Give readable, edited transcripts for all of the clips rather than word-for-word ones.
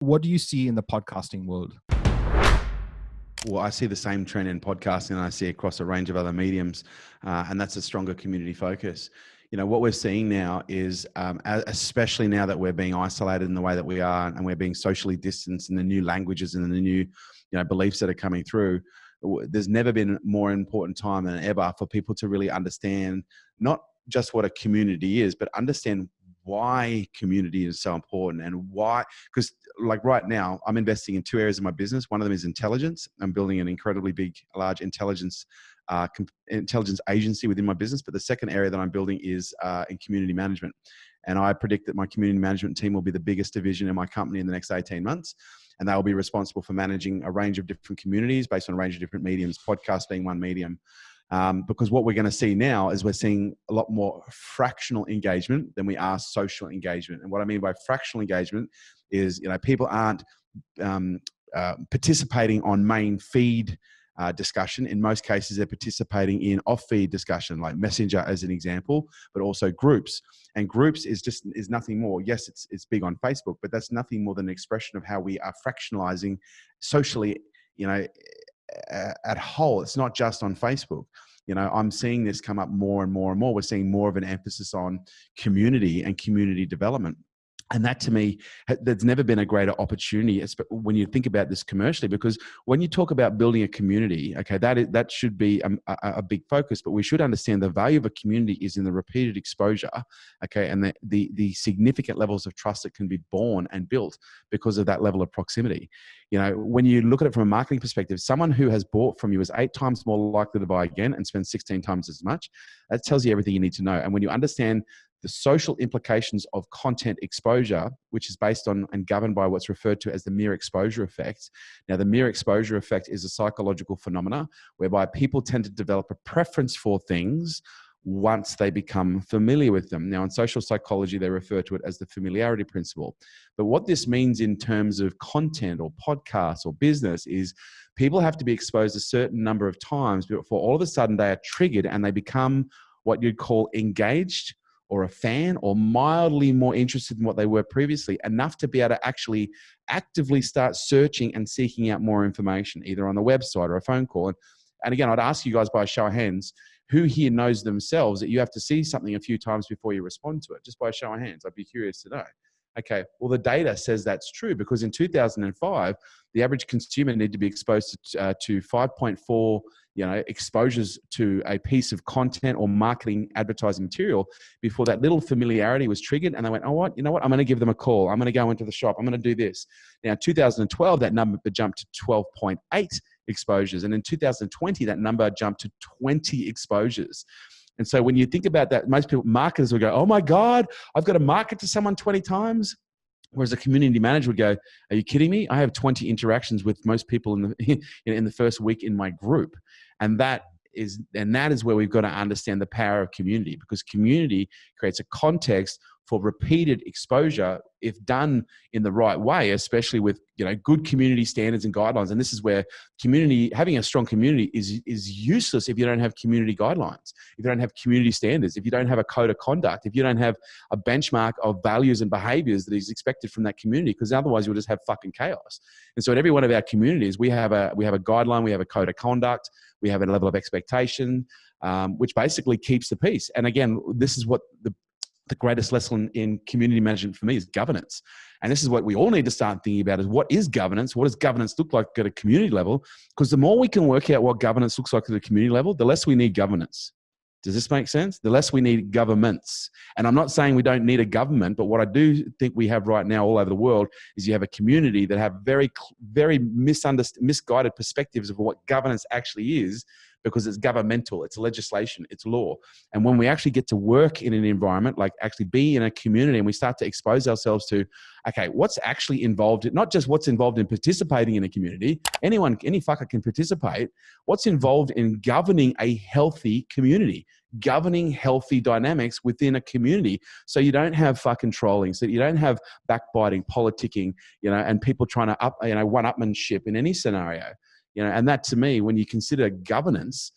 What do you see in the podcasting world? Well, I see the same trend in podcasting and I see across a range of other mediums, and that's a stronger community focus. You know, what we're seeing now is, especially now that we're being isolated in the way that we are and we're being socially distanced, and the new languages and the new, beliefs that are coming through, there's never been a more important time than ever for people to really understand not just what a community is, but understand why community is so important and why. Because like right now, I'm investing in two areas of my business. One of them is intelligence. I'm building an incredibly big, large intelligence agency within my business. But the second area that I'm building is in community management. And I predict that my community management team will be the biggest division in my company in the next 18 months. And they will be responsible for managing a range of different communities based on a range of different mediums, podcast being one medium. Because what we're going to see now is we're seeing a lot more fractional engagement than we are social engagement. And what I mean by fractional engagement is, people aren't participating on main feed discussion. In most cases, they're participating in off-feed discussion, like Messenger as an example, but also groups. And groups is nothing more. Yes, it's big on Facebook, but that's nothing more than an expression of how we are fractionalizing socially, at whole. It's not just on Facebook. I'm seeing this come up more and more and more. We're seeing more of an emphasis on community and community development. And that, to me, there's never been a greater opportunity when you think about this commercially, because when you talk about building a community, okay, that should be a big focus, but we should understand the value of a community is in the repeated exposure, okay, and the significant levels of trust that can be born and built because of that level of proximity. When you look at it from a marketing perspective, someone who has bought from you is 8 times more likely to buy again and spend 16 times as much. That tells you everything you need to know. And when you understand the social implications of content exposure, which is based on and governed by what's referred to as the mere exposure effect. Now, the mere exposure effect is a psychological phenomena whereby people tend to develop a preference for things once they become familiar with them. Now, in social psychology, they refer to it as the familiarity principle. But what this means in terms of content or podcasts or business is people have to be exposed a certain number of times before all of a sudden they are triggered and they become what you'd call engaged, or a fan, or mildly more interested in what they were previously, enough to be able to actually actively start searching and seeking out more information, either on the website or a phone call. And again, I'd ask you guys by a show of hands, who here knows themselves that you have to see something a few times before you respond to it? Just by a show of hands, I'd be curious to know. Okay, well, the data says that's true, because in 2005, the average consumer needed to be exposed to 5.4 exposures to a piece of content or marketing advertising material before that little familiarity was triggered. And they went, oh, you know what? I'm going to give them a call. I'm going to go into the shop. I'm going to do this. Now, in 2012, that number jumped to 12.8 exposures. And in 2020, that number jumped to 20 exposures. And so when you think about that, most people, marketers will go, oh my God, I've got to market to someone 20 times. Whereas a community manager would go, are you kidding me? I have 20 interactions with most people in the first week in my group. And that is where we've got to understand the power of community, because community creates a context for repeated exposure if done in the right way, especially with good community standards and guidelines. And this is where having a strong community is useless if you don't have community guidelines, if you don't have community standards, if you don't have a code of conduct, if you don't have a benchmark of values and behaviors that is expected from that community, because otherwise you'll just have fucking chaos. And so in every one of our communities, we have a guideline, we have a code of conduct, we have a level of expectation, which basically keeps the peace. And again, this is what the greatest lesson in community management for me is governance. And this is what we all need to start thinking about, is what is governance? What does governance look like at a community level? Because the more we can work out what governance looks like at a community level, the less we need governance. Does this make sense? The less we need governments. And I'm not saying we don't need a government, but what I do think we have right now all over the world is you have a community that have very, very misguided perspectives of what governance actually is, because it's governmental, it's legislation, it's law. And when we actually get to work in an environment, like actually be in a community, and we start to expose ourselves to, okay, what's actually involved, not just what's involved in participating in a community, any fucker can participate, what's involved in governing a healthy community, governing healthy dynamics within a community, so you don't have fucking trolling, so you don't have backbiting, politicking, and people trying to one-upmanship in any scenario. And that, to me, when you consider governance,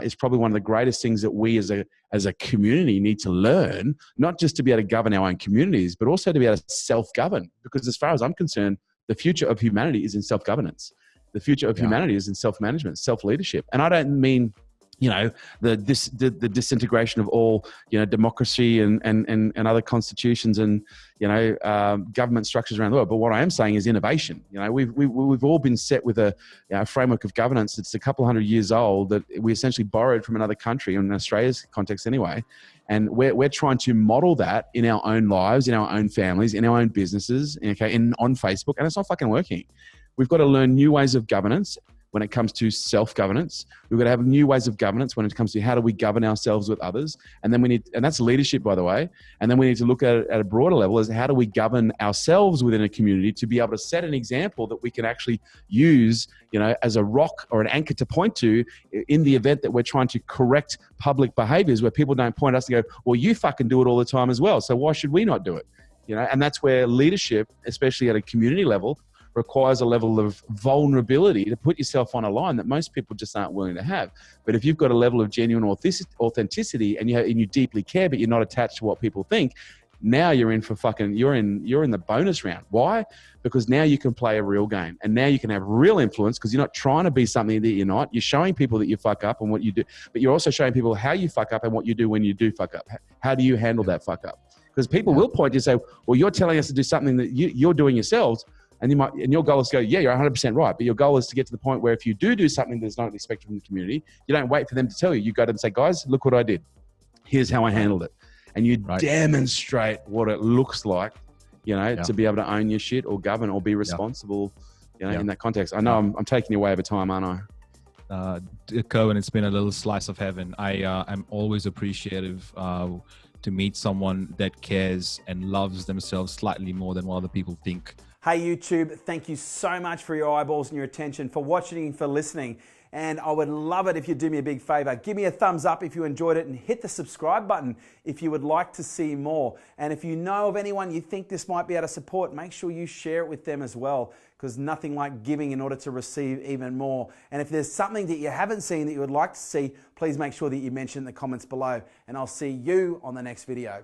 is probably one of the greatest things that we as a community need to learn, not just to be able to govern our own communities, but also to be able to self-govern. Because as far as I'm concerned, The future of humanity is in self-governance. The future of humanity is in self-management, self-leadership. And I don't mean, the disintegration of all, democracy and other constitutions and, government structures around the world. But what I am saying is innovation. We've all been set with a framework of governance that's a couple hundred years old that we essentially borrowed from another country, in Australia's context anyway. And we're trying to model that in our own lives, in our own families, in our own businesses, and on Facebook, and it's not fucking working. We've got to learn new ways of governance when it comes to self-governance. We've got to have new ways of governance when it comes to how do we govern ourselves with others. And then and that's leadership, by the way. And then we need to look at it at a broader level as how do we govern ourselves within a community to be able to set an example that we can actually use, as a rock or an anchor to point to in the event that we're trying to correct public behaviors where people don't point us to go, well, you fucking do it all the time as well. So why should we not do it? And that's where leadership, especially at a community level, requires a level of vulnerability to put yourself on a line that most people just aren't willing to have. But if you've got a level of genuine authenticity and you deeply care, but you're not attached to what people think, now you're in for you're in the bonus round. Why? Because now you can play a real game and now you can have real influence because you're not trying to be something that you're not. You're showing people that you fuck up and what you do, but you're also showing people how you fuck up and what you do when you do fuck up. How do you handle that fuck up? Because people will point to you and say, well, you're telling us to do something that you're doing yourselves. And your goal is to go, yeah, you're 100% right. But your goal is to get to the point where if you do something that's not expected from the community, you don't wait for them to tell you. You go to them and say, guys, look what I did. Here's how I handled it. And you demonstrate what it looks like, to be able to own your shit or govern or be responsible, in that context. I know I'm taking you way over time, aren't I? Kerwin, it's been a little slice of heaven. I'm always appreciative to meet someone that cares and loves themselves slightly more than what other people think. Hey YouTube, thank you so much for your eyeballs and your attention, for watching and for listening. And I would love it if you'd do me a big favor. Give me a thumbs up if you enjoyed it and hit the subscribe button if you would like to see more. And if you know of anyone you think this might be able to support, make sure you share it with them as well, because nothing like giving in order to receive even more. And if there's something that you haven't seen that you would like to see, please make sure that you mention in the comments below. And I'll see you on the next video.